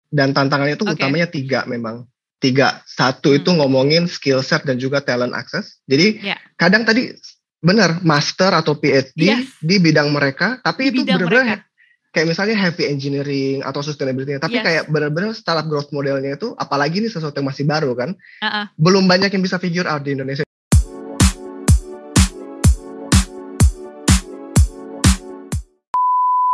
Dan tantangannya itu utamanya tiga memang. Tiga. Satu itu ngomongin skill set dan juga talent access. Jadi kadang tadi benar master atau PhD di bidang mereka, tapi itu benar-benar kayak misalnya heavy engineering atau sustainability. Tapi kayak benar-benar startup growth modelnya itu, apalagi ini sesuatu yang masih baru kan, belum banyak yang bisa figure out di Indonesia.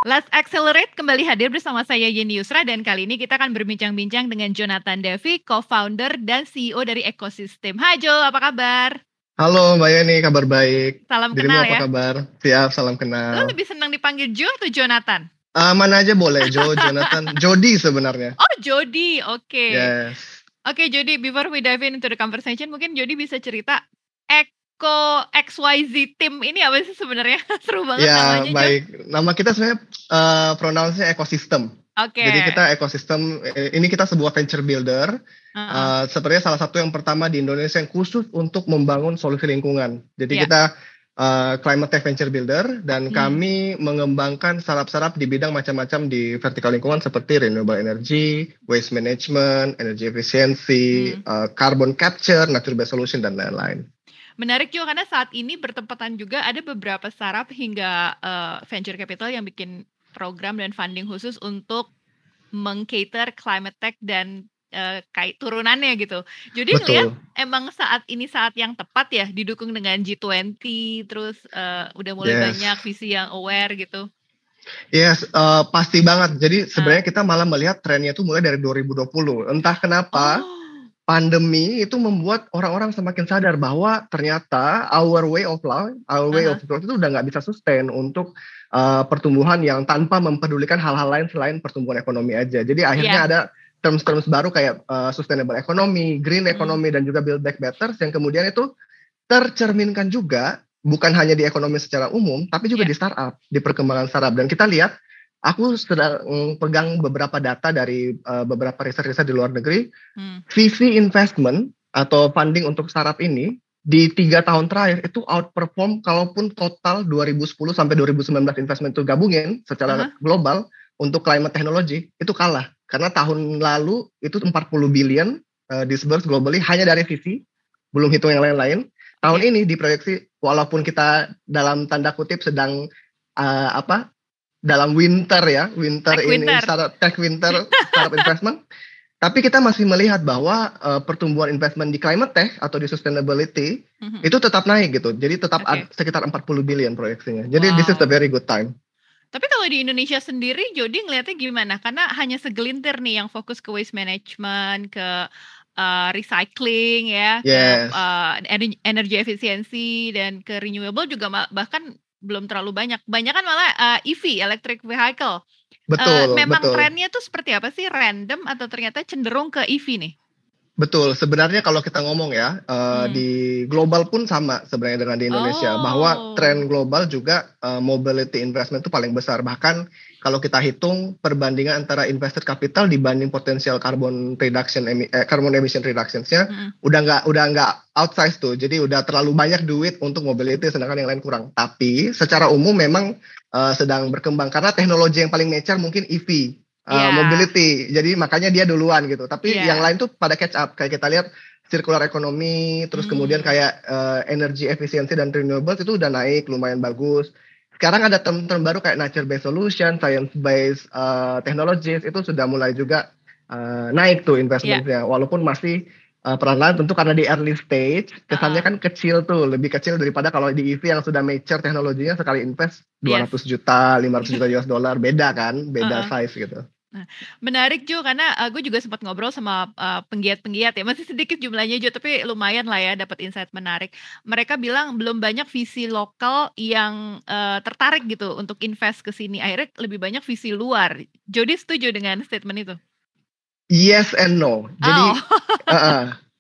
Let's Accelerate kembali hadir bersama saya Yeni Yusra, dan kali ini kita akan berbincang-bincang dengan Jonathan Devi, co-founder dan CEO dari Ecosystem. Hai Jo, apa kabar? Halo Mbak Yeni, kabar baik. Salam Dirimu kenal apa ya. Kabar? Siap, salam kenal. Lo lebih senang dipanggil Jo atau Jonathan? Mana aja boleh, Jo, Jonathan, Jody sebenarnya. Oh Jody, oke. Yes. Oke Jody, before we dive into the conversation, mungkin Jody bisa cerita XYZ Team ini apa sih sebenarnya? Seru banget namanya. Ya, baik. Nama kita sebenarnya pronounce-nya Ecosystem. Jadi kita Ecosystem, ini kita sebuah venture builder. Sepertinya salah satu yang pertama di Indonesia yang khusus untuk membangun solusi lingkungan. Jadi kita climate tech venture builder, dan kami mengembangkan startup-startup di bidang macam-macam di vertikal lingkungan seperti renewable energy, waste management, energy efficiency, carbon capture, nature based solution, dan lain-lain. Menarik juga karena saat ini bertepatan juga ada beberapa startup hingga venture capital yang bikin program dan funding khusus untuk meng-cater climate tech dan kayak turunannya gitu. Jadi ngeliat emang saat ini saat yang tepat ya, didukung dengan G20, terus udah mulai banyak visi yang aware gitu. Yes, pasti banget. Jadi sebenarnya kita malah melihat trennya itu mulai dari 2020. Entah kenapa pandemi itu membuat orang-orang semakin sadar bahwa ternyata our way of life, our way of growth itu udah nggak bisa sustain untuk pertumbuhan yang tanpa mempedulikan hal-hal lain selain pertumbuhan ekonomi aja. Jadi akhirnya ada terms-terms baru kayak sustainable economy, green economy, dan juga build back better yang kemudian itu tercerminkan juga bukan hanya di ekonomi secara umum, tapi juga di startup, di perkembangan startup. Dan kita lihat, aku sedang pegang beberapa data dari beberapa riset-riset di luar negeri. VC investment atau funding untuk startup ini di 3 tahun terakhir itu outperform kalaupun total 2010 sampai 2019 investment itu gabungin secara global untuk climate technology itu kalah. Karena tahun lalu itu 40 billion disbursed globally hanya dari VC, belum hitung yang lain-lain. Tahun ini diproyeksi walaupun kita dalam tanda kutip sedang dalam winter tech winter startup investment, tapi kita masih melihat bahwa pertumbuhan investment di climate tech atau di sustainability itu tetap naik gitu. Jadi tetap sekitar 40 billion proyeksinya. Jadi this is a very good time. Tapi kalau di Indonesia sendiri, Jody ngelihatnya gimana? Karena hanya segelintir nih yang fokus ke waste management, ke recycling ya, ke energy efficiency, dan ke renewable juga bahkan belum terlalu banyak. Banyak kan malah EV, electric vehicle. Memang trennya tuh seperti apa sih? Random atau ternyata cenderung ke EV nih? Betul, sebenarnya kalau kita ngomong ya, di global pun sama sebenarnya dengan di Indonesia, bahwa tren global juga mobility investment itu paling besar. Bahkan kalau kita hitung perbandingan antara invested capital dibanding potensial carbon emission reductions-nya, udah nggak outsize tuh. Jadi udah terlalu banyak duit untuk mobility, sedangkan yang lain kurang. Tapi secara umum memang sedang berkembang karena teknologi yang paling mature mungkin EV. Mobility, jadi makanya dia duluan gitu. Tapi yang lain tuh pada catch up. Kayak kita lihat circular economy, terus kemudian kayak energy efficiency dan renewables itu udah naik lumayan bagus. Sekarang ada term baru kayak nature based solution, science based technologies, itu sudah mulai juga naik tuh investmentnya. Walaupun masih perlahan-lahan tentu karena di early stage, kesannya kan kecil tuh, lebih kecil daripada kalau di EV yang sudah mature teknologinya sekali invest 200 juta, 500 juta US dollar, beda kan, beda size gitu. Nah, menarik Jo, karena gue juga sempat ngobrol sama penggiat-penggiat ya, masih sedikit jumlahnya Jo, tapi lumayan lah ya dapat insight menarik. Mereka bilang belum banyak VC lokal yang tertarik gitu untuk invest ke sini. Akhirnya lebih banyak VC luar. Jody setuju dengan statement itu? Yes and no. Jadi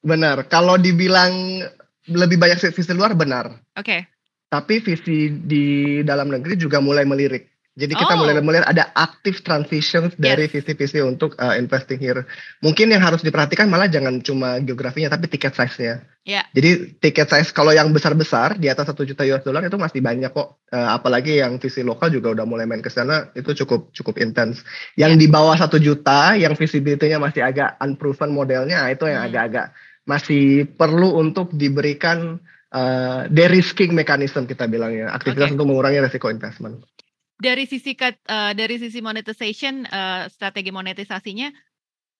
benar. Kalau dibilang lebih banyak VC luar benar. Oke. Tapi VC di dalam negeri juga mulai melirik. Jadi kita mulai ada active transitions dari visi-visi untuk investing here. Mungkin yang harus diperhatikan malah jangan cuma geografinya, tapi tiket size-nya. Yeah. Jadi tiket size kalau yang besar-besar di atas 1 juta US dollar itu masih banyak kok. Apalagi yang visi lokal juga udah mulai main ke sana, itu cukup intens. Yang di bawah 1 juta, yang visibility-nya masih agak unproven modelnya, itu yang agak-agak masih perlu untuk diberikan de-risking mechanism kita bilangnya, aktivitas untuk mengurangi resiko investment. Dari sisi monetization, strategi monetisasinya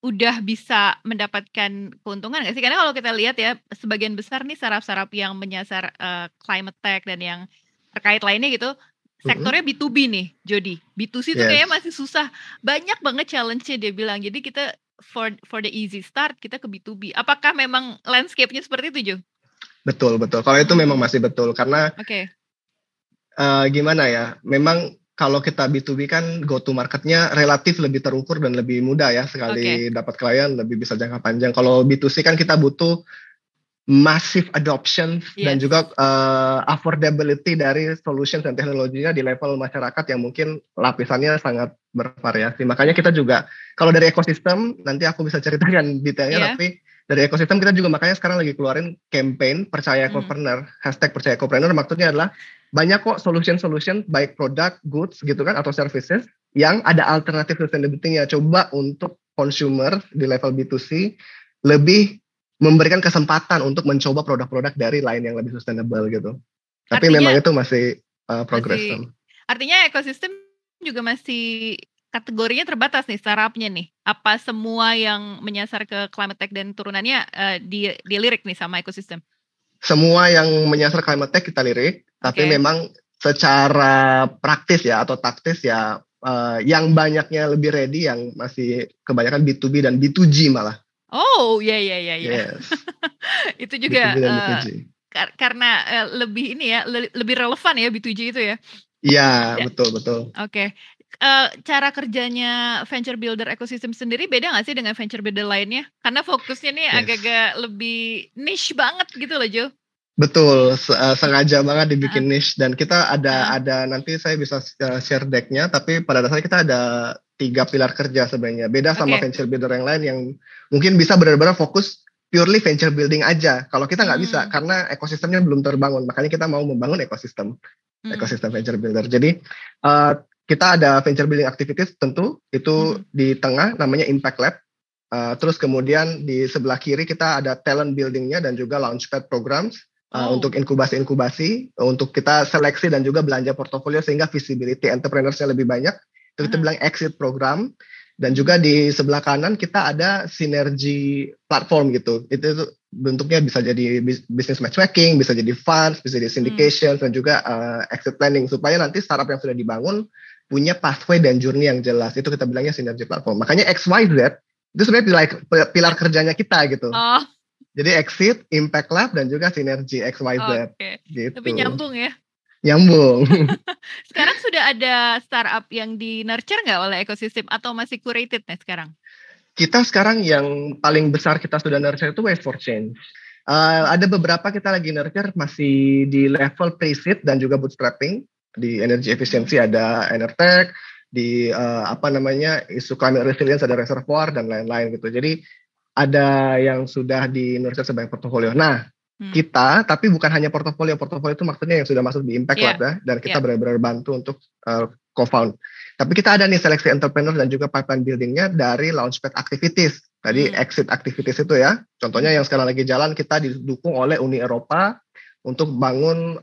udah bisa mendapatkan keuntungan nggak sih? Karena kalau kita lihat ya, sebagian besar nih startup-startup yang menyasar climate tech dan yang terkait lainnya gitu, sektornya B2B nih, Jody. B2C itu kayaknya masih susah. Banyak banget challenge-nya dia bilang. Jadi kita for the easy start, kita ke B2B. Apakah memang landscape-nya seperti itu, Jo? Betul. Kalau itu memang masih betul. Karena gimana ya, memang kalau kita B2B kan go to marketnya relatif lebih terukur dan lebih mudah ya, sekali dapat klien lebih bisa jangka panjang. Kalau B2C kan kita butuh massive adoption dan juga affordability dari solution dan teknologinya di level masyarakat yang mungkin lapisannya sangat bervariasi. Makanya kita juga kalau dari ekosistem, nanti aku bisa ceritakan detailnya, tapi dari ekosistem kita juga makanya sekarang lagi keluarin campaign Percaya Ekopreneur, #Percaya Ekopreneur. Maksudnya adalah banyak kok solution baik produk, goods gitu kan, atau services yang ada alternatif sustainability-nya. Coba untuk consumer di level B2C lebih memberikan kesempatan untuk mencoba produk-produk dari lain yang lebih sustainable gitu. Tapi memang itu masih progress. Artinya ekosistem juga masih kategorinya terbatas nih startupnya nih. Apa semua yang menyasar ke climate tech dan turunannya dilirik nih sama ekosistem? Semua yang menyasar climate tech kita lirik, tapi memang secara praktis ya atau taktis ya yang banyaknya lebih ready yang masih kebanyakan B2B dan B2G malah. Oh, ya. Yes. Itu juga karena lebih ini ya, lebih relevan ya B2G itu ya. Iya, betul. Oke. Cara kerjanya venture builder ekosistem sendiri beda nggak sih dengan venture builder lainnya? Karena fokusnya nih agak-agak lebih niche banget gitu loh, Jo. Betul, sengaja banget dibikin niche, dan kita ada nanti saya bisa share deck-nya, tapi pada dasarnya kita ada 3 pilar kerja sebenarnya. Beda sama venture builder yang lain yang mungkin bisa benar-benar fokus purely venture building aja. Kalau kita nggak bisa karena ekosistemnya belum terbangun, makanya kita mau membangun ekosistem venture builder. Jadi kita ada venture building activities tentu itu di tengah namanya Impact Lab. Terus kemudian di sebelah kiri kita ada talent buildingnya dan juga launchpad programs untuk inkubasi untuk kita seleksi dan juga belanja portofolio sehingga visibility entrepreneurs-nya lebih banyak. Itu kita bilang exit program. Dan juga di sebelah kanan kita ada sinergi platform gitu. Itu bentuknya bisa jadi business matchmaking, bisa jadi funds, bisa jadi syndication, dan juga exit planning. Supaya nanti startup yang sudah dibangun punya pathway dan journey yang jelas. Itu kita bilangnya sinergi platform. Makanya XYZ itu sebenarnya pilar kerjanya kita gitu. Jadi exit, impact lab, dan juga sinergi XYZ. Gitu. Tapi nyambung ya? Nyambung. Sekarang sudah ada startup yang di nurture nggak oleh ekosistem atau masih curated nih sekarang? Kita sekarang yang paling besar kita sudah nurture itu Waste for Change. Ada beberapa kita lagi nurture masih di level pre-seed dan juga bootstrapping. Di energy efficiency ada Enertech, di isu climate resilience ada Reservoir dan lain-lain gitu. Jadi ada yang sudah di nurture sebagai portofolio. Nah, kita, tapi bukan hanya portofolio itu maksudnya yang sudah masuk di Impact Lab ya, dan kita benar-benar bantu untuk co-found. Tapi kita ada nih seleksi entrepreneur dan juga pipeline buildingnya dari launchpad activities. Tadi exit activities itu ya. Contohnya yang sekarang lagi jalan, kita didukung oleh Uni Eropa untuk bangun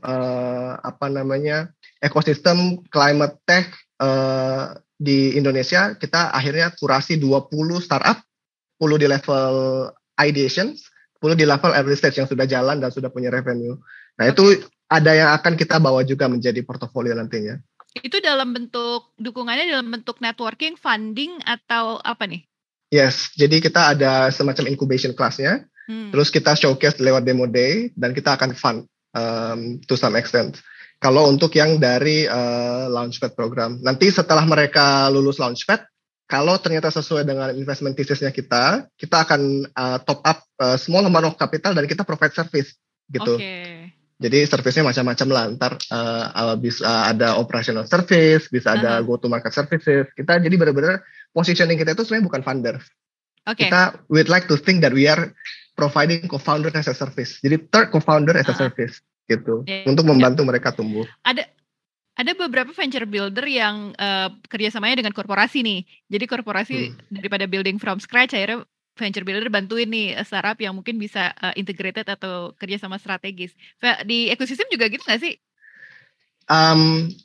ekosistem climate tech di Indonesia. Kita akhirnya kurasi 20 startup, 10 di level ideation, 10 di level early stage yang sudah jalan dan sudah punya revenue. Nah, itu ada yang akan kita bawa juga menjadi portofolio nantinya. Itu dalam bentuk dukungannya dalam bentuk networking, funding, atau apa nih? Yes, jadi kita ada semacam incubation class-nya, terus kita showcase lewat demo day, dan kita akan fund to some extent. Kalau untuk yang dari launchpad program, nanti setelah mereka lulus launchpad, kalau ternyata sesuai dengan investment thesis-nya kita akan top up small amount of capital dan kita provide service gitu. Jadi service-nya macam-macam lah. Ntar bisa ada operational service, bisa ada go to market services. Kita jadi benar-benar positioning kita itu sebenarnya bukan funder. Kita we'd like to think that we are providing co-founder as a service. Jadi third co-founder as a service gitu. Untuk membantu mereka tumbuh. Ada beberapa venture builder yang kerjasamanya dengan korporasi nih. Jadi korporasi daripada building from scratch, akhirnya venture builder bantuin nih startup yang mungkin bisa integrated atau kerjasama strategis. Di ekosistem juga gitu nggak sih?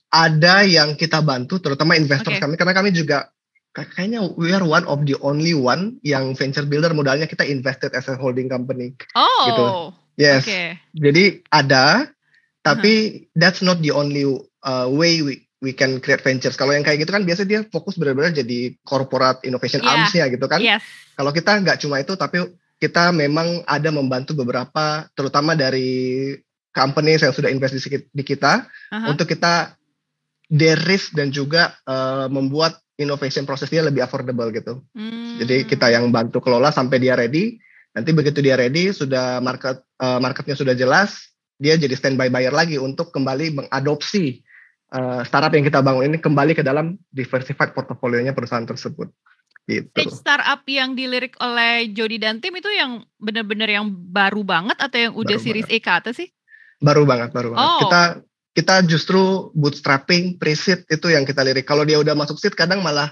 Ada yang kita bantu, terutama investor kami, karena kami juga kayaknya we are one of the only one yang venture builder modalnya kita invested as a holding company. Gitu. Yes. Jadi ada, tapi that's not the only way we can create ventures. Kalau yang kayak gitu kan biasanya dia fokus benar-benar jadi corporate innovation arms-nya gitu kan. Kalau kita nggak cuma itu, tapi kita memang ada membantu beberapa, terutama dari company yang sudah investasi di kita, untuk kita de-risk dan juga membuat innovation prosesnya lebih affordable gitu. Jadi kita yang bantu kelola sampai dia ready. Nanti begitu dia ready, sudah marketnya sudah jelas, dia jadi standby buyer lagi untuk kembali mengadopsi startup yang kita bangun ini kembali ke dalam diversified portofolionya perusahaan tersebut. Gitu. Stage startup yang dilirik oleh Jody dan tim itu yang benar-benar yang baru banget atau yang udah series E ke atas sih? Baru banget. Kita justru bootstrapping, pre-seed itu yang kita lirik. Kalau dia udah masuk seed kadang malah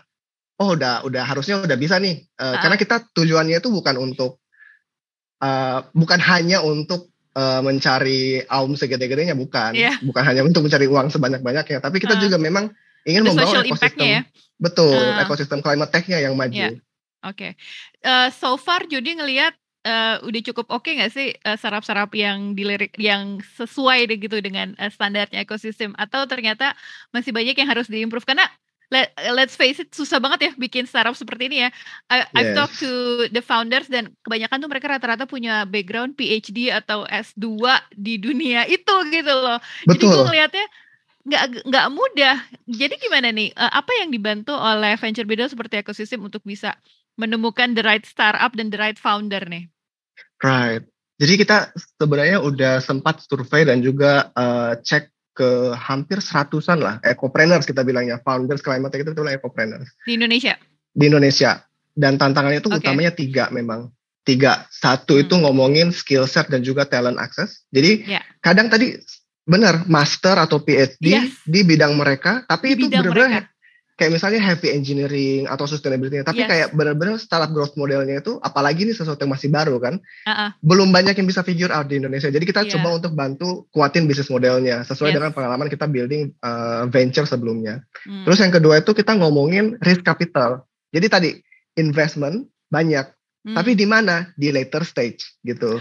udah harusnya udah bisa nih. Karena kita tujuannya itu bukan untuk bukan hanya untuk mencari aum segede-gedenya, bukan hanya untuk mencari uang sebanyak-banyaknya, tapi kita juga memang ingin membangun ekosistem, ekosistem climate tech-nya yang maju. So far Jody ngelihat udah cukup oke nggak sih startup-startup yang dilirik yang sesuai gitu dengan standarnya ekosistem, atau ternyata masih banyak yang harus diimprove? Karena let's face it, susah banget ya bikin startup seperti ini ya. I've talked to the founders dan kebanyakan tuh mereka rata-rata punya background PhD atau S2 di dunia itu gitu loh. Jadi gue ngelihatnya nggak mudah. Jadi gimana nih? Apa yang dibantu oleh venture builder seperti ekosistem untuk bisa menemukan the right startup dan the right founder nih? Right. Jadi kita sebenarnya udah sempat survei dan juga cek ke hampir 100-an lah, ecopreneurs kita bilangnya, founders climate tech itu bilang ecopreneurs. Di Indonesia? Di Indonesia. Dan tantangannya itu utamanya 3 memang. 3. Satu itu ngomongin skill set dan juga talent access. Jadi kadang tadi benar master atau PhD di bidang mereka, tapi itu benar-benar kayak misalnya heavy engineering atau sustainability, tapi kayak benar-benar startup growth modelnya itu, apalagi ini sesuatu yang masih baru kan, belum banyak yang bisa figure out di Indonesia. Jadi kita coba untuk bantu kuatin bisnis modelnya sesuai dengan pengalaman kita building venture sebelumnya. Terus yang kedua itu kita ngomongin risk capital. Jadi tadi investment banyak, tapi di mana? Di later stage gitu.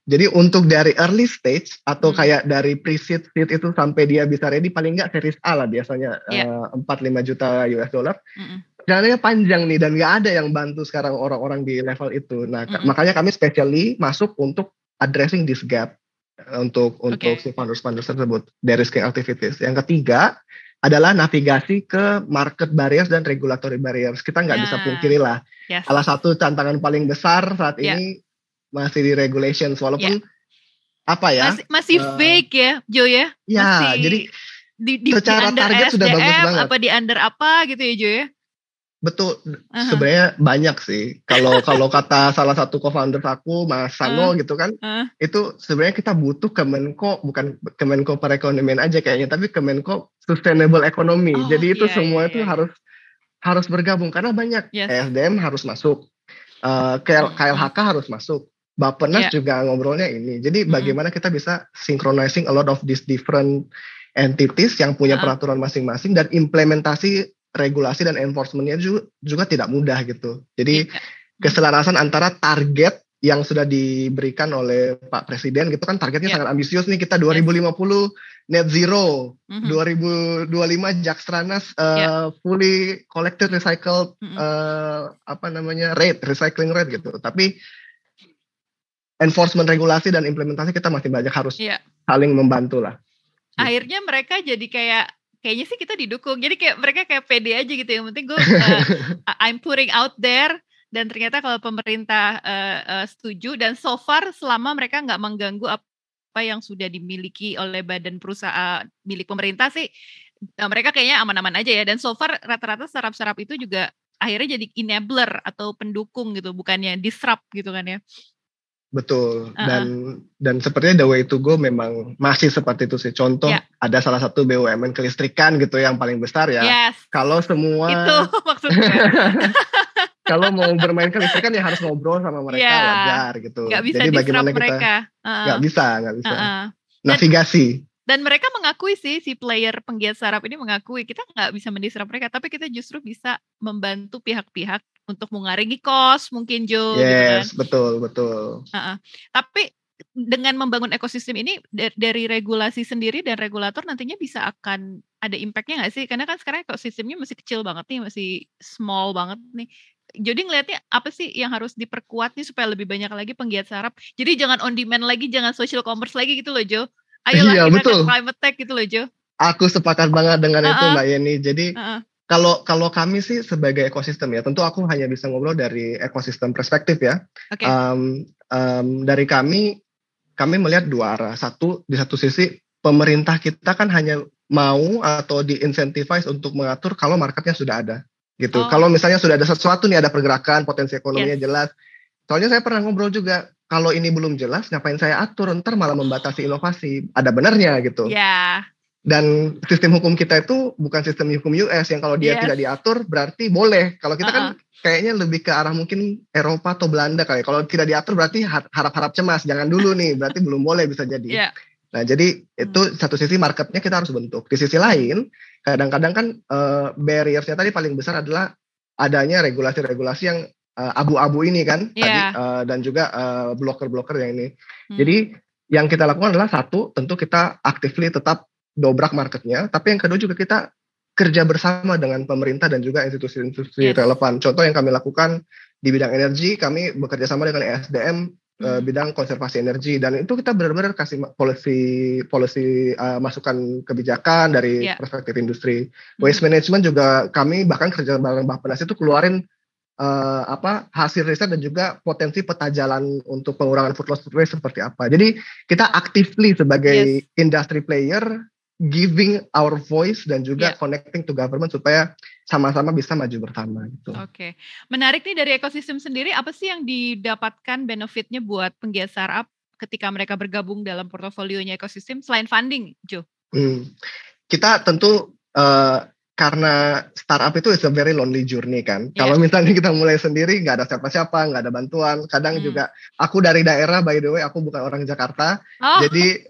Jadi untuk dari early stage atau kayak dari pre-seed seed itu sampai dia bisa ready, paling nggak series A lah biasanya 4-5 juta US dollar. Jalannya panjang nih dan nggak ada yang bantu sekarang orang-orang di level itu. Nah makanya kami specially masuk untuk addressing this gap untuk si founders tersebut, de-risking activities. Yang ketiga adalah navigasi ke market barriers dan regulatory barriers. Kita nggak bisa pungkiri lah. Salah satu tantangan paling besar saat ini masih di regulations, walaupun apa ya masih vague ya Jo ya. Masih jadi di secara target sudah bagus banget. Apa di under apa gitu ya Jo ya. Betul, sebenarnya banyak sih. Kalau kata salah satu co-founder aku, Mas Sano gitu kan, itu sebenarnya kita butuh Kemenko, bukan Kemenko perekonomian aja kayaknya, tapi Kemenko Sustainable Economy. Jadi itu semua itu harus bergabung karena banyak. ESDM harus masuk, KLHK harus masuk. Bappenas juga ngobrolnya ini. Jadi bagaimana kita bisa synchronizing a lot of these different entities yang punya peraturan masing-masing dan implementasi regulasi dan enforcement-nya juga tidak mudah gitu. Jadi keselarasan antara target yang sudah diberikan oleh Pak Presiden gitu kan, targetnya sangat ambisius nih, kita 2050 net zero, 2025 Jakstranas fully collected recycled recycling rate gitu. Tapi enforcement regulasi dan implementasi kita masih banyak harus saling membantu lah. Akhirnya mereka jadi kayaknya sih kita didukung. Jadi kayak mereka kayak pede aja gitu. Yang penting gue I'm putting out there, dan ternyata kalau pemerintah setuju, dan so far selama mereka nggak mengganggu apa yang sudah dimiliki oleh badan perusahaan milik pemerintah sih, mereka kayaknya aman-aman aja ya, dan so far rata-rata startup-startup itu juga akhirnya jadi enabler atau pendukung gitu, bukannya disrupt gitu kan ya. Betul, dan sepertinya the way to go memang masih seperti itu sih. Contoh, ada salah satu BUMN kelistrikan gitu yang paling besar ya. Yes. Kalau semua itu maksudnya. kalau mau bermain kelistrikan ya harus ngobrol sama mereka, wajar gitu. Gak bisa jadi bagaimana mereka. Nggak bisa. Navigasi. Dan mereka mengakui sih, si player penggiat startup ini mengakui kita nggak bisa mendisrupt mereka, tapi kita justru bisa membantu pihak-pihak untuk mengurangi cost mungkin, Jo. Yes, gitu kan? Betul. Tapi dengan membangun ekosistem ini dari regulasi sendiri dan regulator nantinya bisa akan ada impact-nya nggak sih? Karena kan sekarang ekosistemnya masih kecil banget nih, masih small banget nih. Jadi ngelihatnya apa sih yang harus diperkuat nih supaya lebih banyak lagi penggiat startup? Jadi jangan on demand lagi, jangan social commerce lagi gitu loh, Jo. Ayolah kita ke climate tech gitu loh, Jo. Aku sepakat banget dengan itu, Mbak Yeni. Jadi kalau kami sih sebagai ekosistem ya, tentu aku hanya bisa ngobrol dari ekosistem perspektif ya. Okay. Dari kami melihat dua arah. Di satu sisi pemerintah kita kan hanya mau atau di-incentivize untuk mengatur kalau marketnya sudah ada gitu. Kalau misalnya sudah ada sesuatu nih, ada pergerakan, potensi ekonominya jelas. Soalnya saya pernah ngobrol juga, kalau ini belum jelas ngapain saya atur, ntar malah membatasi inovasi. Ada benarnya gitu. Dan sistem hukum kita itu bukan sistem hukum US yang kalau dia tidak diatur berarti boleh. Kalau kita kan kayaknya lebih ke arah mungkin Eropa atau Belanda kali. Kalau tidak diatur berarti harap-harap cemas. Jangan dulu nih, berarti belum boleh bisa jadi. Nah jadi itu satu sisi marketnya kita harus bentuk. Di sisi lain kadang-kadang kan barriers-nya tadi paling besar adalah adanya regulasi-regulasi yang abu-abu ini kan tadi dan juga blocker-blocker yang ini. Jadi yang kita lakukan adalah satu, tentu kita actively tetap dobrak marketnya, tapi yang kedua juga kita kerja bersama dengan pemerintah dan juga institusi-institusi relevan. Contoh yang kami lakukan di bidang energi, kami bekerja sama dengan ESDM bidang konservasi energi, dan itu kita benar-benar kasih policy masukan kebijakan dari perspektif industri. Waste management juga kami bahkan kerja bareng Bappenas itu keluarin hasil riset dan juga potensi peta jalan untuk pengurangan food loss waste seperti apa. Jadi kita actively sebagai industry player giving our voice dan juga connecting to government supaya sama-sama bisa maju bersama gitu. Oke. Menarik nih, dari ekosistem sendiri apa sih yang didapatkan benefitnya buat penggiat startup ketika mereka bergabung dalam portofolionya ekosistem selain funding, Jo? Kita tentu karena startup itu is a very lonely journey kan. Kalau misalnya kita mulai sendiri, nggak ada siapa-siapa, nggak ada bantuan. Kadang juga aku dari daerah, by the way, aku bukan orang Jakarta. Jadi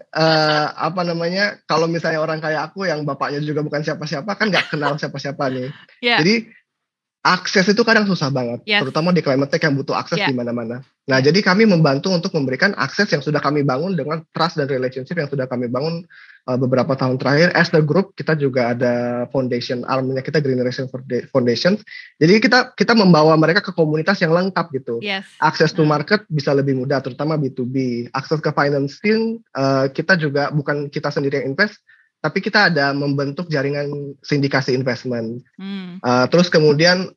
kalau misalnya orang kayak aku yang bapaknya juga bukan siapa-siapa, kan nggak kenal siapa-siapa nih. Jadi akses itu kadang susah banget, terutama di climate tech yang butuh akses di mana-mana. Nah, jadi kami membantu untuk memberikan akses yang sudah kami bangun dengan trust dan relationship yang sudah kami bangun beberapa tahun terakhir. As the group, kita juga ada foundation armnya kita, Green Generation Foundation. Jadi kita membawa mereka ke komunitas yang lengkap gitu. Akses to market bisa lebih mudah, terutama B2B. Akses ke financing, kita juga bukan kita sendiri yang invest, tapi kita ada membentuk jaringan sindikasi investment. Terus kemudian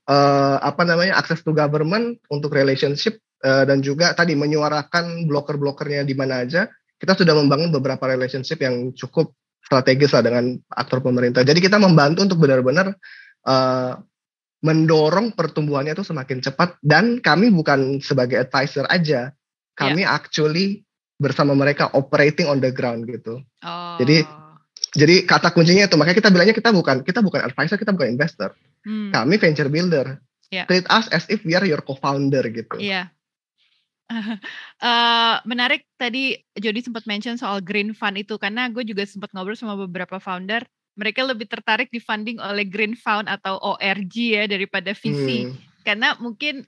akses to government untuk relationship dan juga tadi menyuarakan bloker-blokernya di mana aja. Kita sudah membangun beberapa relationship yang cukup strategis lah dengan aktor pemerintah. Jadi kita membantu untuk benar-benar mendorong pertumbuhannya itu semakin cepat, dan kami bukan sebagai advisor aja. Kami actually bersama mereka operating on the ground gitu. Jadi kata kuncinya itu, makanya kita bilangnya kita bukan advisor, kita bukan investor. Kami venture builder. Treat us as if we are your co-founder gitu. Menarik tadi Jody sempat mention soal green fund itu, karena gue juga sempat ngobrol sama beberapa founder. Mereka lebih tertarik di funding oleh green fund atau ORG ya daripada VC. Karena mungkin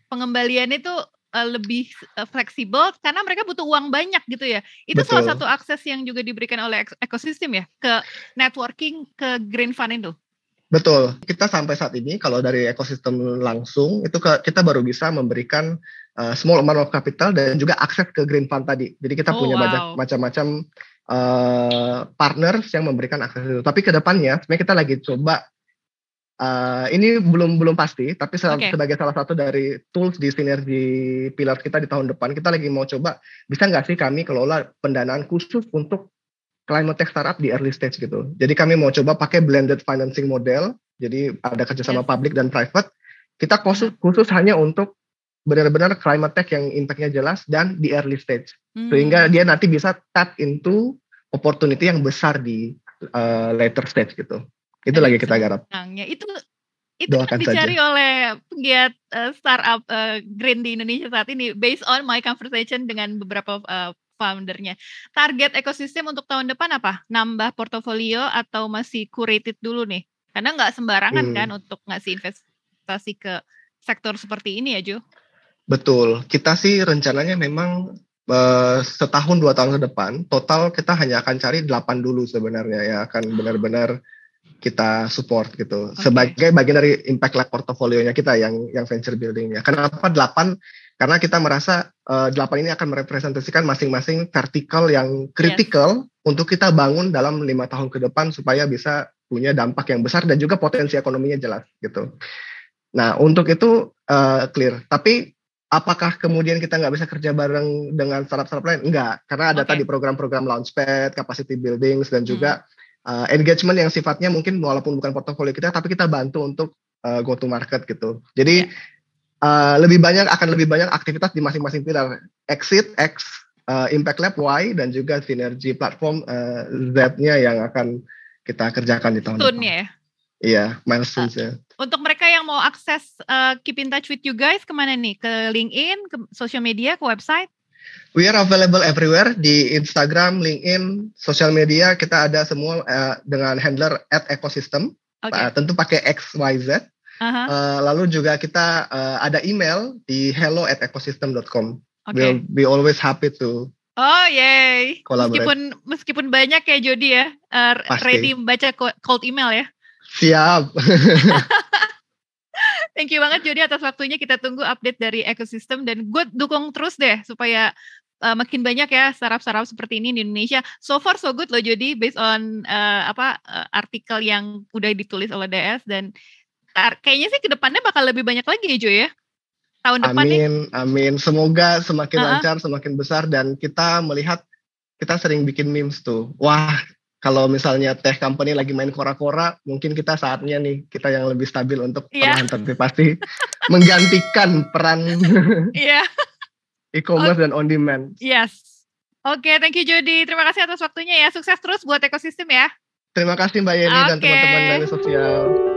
pengembaliannya itu lebih fleksibel karena mereka butuh uang banyak gitu ya. Itu salah satu akses yang juga diberikan oleh ekosistem ya ke networking ke green fund itu. Betul. Kita sampai saat ini kalau dari ekosistem langsung itu kita baru bisa memberikan small amount of capital dan juga akses ke green fund tadi. Jadi kita punya banyak macam-macam partners yang memberikan akses itu. Tapi ke depannya sebenarnya kita lagi coba Ini belum pasti, tapi sebagai salah satu dari tools di sinergi pilar kita di tahun depan, kita lagi mau coba bisa nggak sih kami kelola pendanaan khusus untuk climate tech startup di early stage gitu. Jadi kami mau coba pakai blended financing model, jadi ada kerjasama public dan private. Kita khusus hanya untuk benar-benar climate tech yang impact-nya jelas dan di early stage, sehingga dia nanti bisa tap into opportunity yang besar di later stage gitu. Itu lagi kita garap. Itu kan dicari oleh pegiat startup green di Indonesia saat ini, based on my conversation dengan beberapa foundernya. Target ekosistem untuk tahun depan apa? Nambah portofolio atau masih curated dulu nih? Karena nggak sembarangan kan untuk ngasih investasi ke sektor seperti ini ya, Jo? Betul. Kita sih rencananya memang setahun 2 tahun ke depan, total kita hanya akan cari 8 dulu sebenarnya ya, akan benar-benar kita support gitu. Sebagai bagian dari impact lab portofolionya kita yang venture buildingnya. Kenapa 8? Karena kita merasa 8 ini akan merepresentasikan masing-masing vertikal yang kritikal untuk kita bangun dalam 5 tahun ke depan supaya bisa punya dampak yang besar dan juga potensi ekonominya jelas gitu. Nah untuk itu clear. Tapi apakah kemudian kita nggak bisa kerja bareng dengan startup-startup lain? Enggak, karena ada tadi program-program launchpad, capacity buildings dan juga engagement yang sifatnya mungkin walaupun bukan portofolio kita, tapi kita bantu untuk go to market gitu. Jadi akan lebih banyak aktivitas di masing-masing pilar. Exit X, Impact Lab Y, dan juga sinergi platform Z-nya yang akan kita kerjakan di tahun depan. Ya? Iya, milestones ya. Untuk mereka yang mau akses keep in touch with you guys, kemana nih? Ke LinkedIn, ke social media, ke website? We are available everywhere, di Instagram, LinkedIn, social media kita ada semua dengan handler @ecosystem, tentu pakai XYZ. Lalu juga kita ada email di hello@ecosystem.com. We'll be always happy to collaborate. Meskipun banyak ya Jody ya, ready baca cold email ya. Siap. Thank you banget Jody atas waktunya. Kita tunggu update dari ekosistem dan gue dukung terus deh supaya makin banyak ya startup-startup seperti ini di Indonesia. So far so good loh Jody, based on artikel yang udah ditulis oleh DS, dan kayaknya sih kedepannya bakal lebih banyak lagi ya Jo ya. Tahun depan nih. Amin. Semoga semakin lancar, semakin besar, dan kita melihat kita sering bikin memes tuh. Wah, kalau misalnya tech company lagi main kora-kora, mungkin kita saatnya nih, kita yang lebih stabil untuk perlahan tapi pasti menggantikan peran e-commerce dan on demand. Yes. Oke, thank you Jody. Terima kasih atas waktunya ya. Sukses terus buat ekosistem ya. Terima kasih Mbak Yeni dan teman-teman dari sosial.